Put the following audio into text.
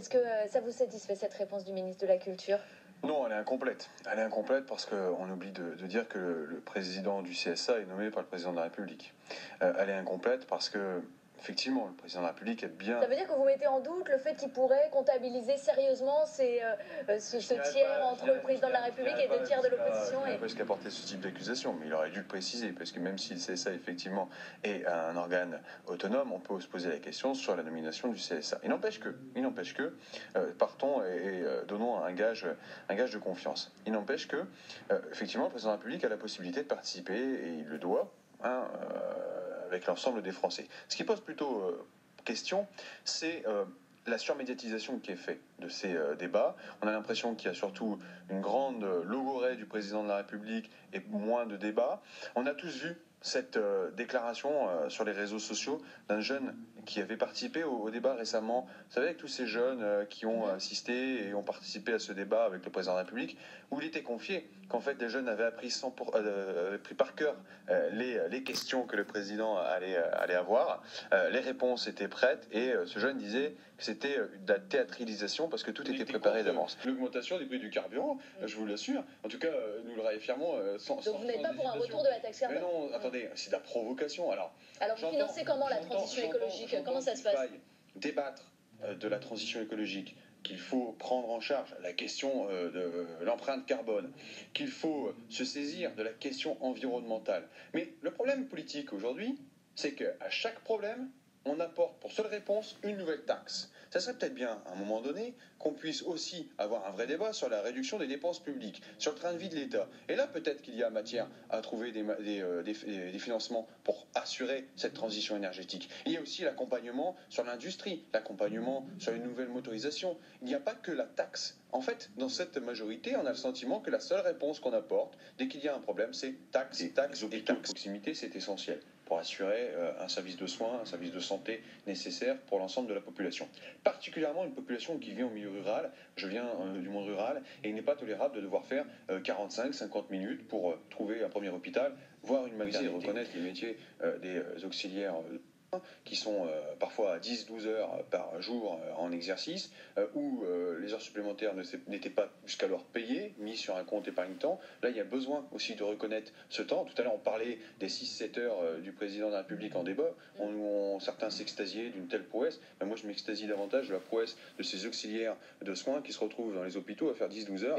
Est-ce que ça vous satisfait, cette réponse du ministre de la Culture? Non, elle est incomplète. Elle est incomplète parce qu'on oublie de dire que le président du CSA est nommé par le président de la République. Elle est incomplète parce que, effectivement, le président de la République est bien... Ça veut dire que vous mettez en doute le fait qu'il pourrait comptabiliser sérieusement ce tiers entre le président de la République et 2 tiers de l'opposition. Il n'y a pas jusqu'à porter ce type d'accusation, mais il aurait dû le préciser, parce que même si le CSA, effectivement, est un organe autonome, on peut se poser la question sur la nomination du CSA. Il n'empêche que, partons et donnons un gage de confiance. Il n'empêche que, effectivement, le président de la République a la possibilité de participer, et il le doit, avec l'ensemble des Français. Ce qui pose plutôt question, c'est la surmédiatisation qui est faite de ces débats. On a l'impression qu'il y a surtout une grande logorrhée du président de la République et moins de débats. On a tous vu cette déclaration sur les réseaux sociaux d'un jeune qui avait participé au débat récemment. Vous savez, avec tous ces jeunes qui ont assisté et ont participé à ce débat avec le président de la République, où il était confié qu'en fait des jeunes avaient appris, pris par cœur les questions que le président allait avoir. Les réponses étaient prêtes et ce jeune disait que c'était de la théâtralisation parce que tout était préparé d'avance. L'augmentation des prix du carburant, je vous l'assure, en tout cas, nous le réaffirmons sans... Donc vous n'êtes pas pour un retour de la taxe carbone? Mais non, attendez, c'est de la provocation. Alors vous financez comment la transition écologique? Comment ça se passe? Débattre de la transition écologique, qu'il faut prendre en charge la question de l'empreinte carbone, qu'il faut se saisir de la question environnementale. Mais le problème politique aujourd'hui, c'est qu'à chaque problème, on apporte pour seule réponse une nouvelle taxe. Ça serait peut-être bien, à un moment donné, qu'on puisse aussi avoir un vrai débat sur la réduction des dépenses publiques, sur le train de vie de l'État. Et là, peut-être qu'il y a matière à trouver des financements pour assurer cette transition énergétique. Il y a aussi l'accompagnement sur l'industrie, l'accompagnement sur les nouvelles motorisations. Il n'y a pas que la taxe. En fait, dans cette majorité, on a le sentiment que la seule réponse qu'on apporte, dès qu'il y a un problème, c'est taxe, taxe et taxe. Proximité, c'est essentiel pour assurer un service de soins, un service de santé nécessaire pour l'ensemble de la population. Particulièrement une population qui vit au milieu rural. Je viens du monde rural et il n'est pas tolérable de devoir faire 45-50 minutes pour trouver un premier hôpital, voire une maternité. Reconnaître les métiers des auxiliaires qui sont parfois à 10-12 heures par jour en exercice, où les heures supplémentaires n'étaient pas jusqu'alors payées, mises sur un compte épargne-temps. Là, il y a besoin aussi de reconnaître ce temps. Tout à l'heure, on parlait des 6-7 heures du président de la République en débat, où certains s'extasiaient d'une telle prouesse. Ben, moi, je m'extasie davantage de la prouesse de ces auxiliaires de soins qui se retrouvent dans les hôpitaux à faire 10-12 heures.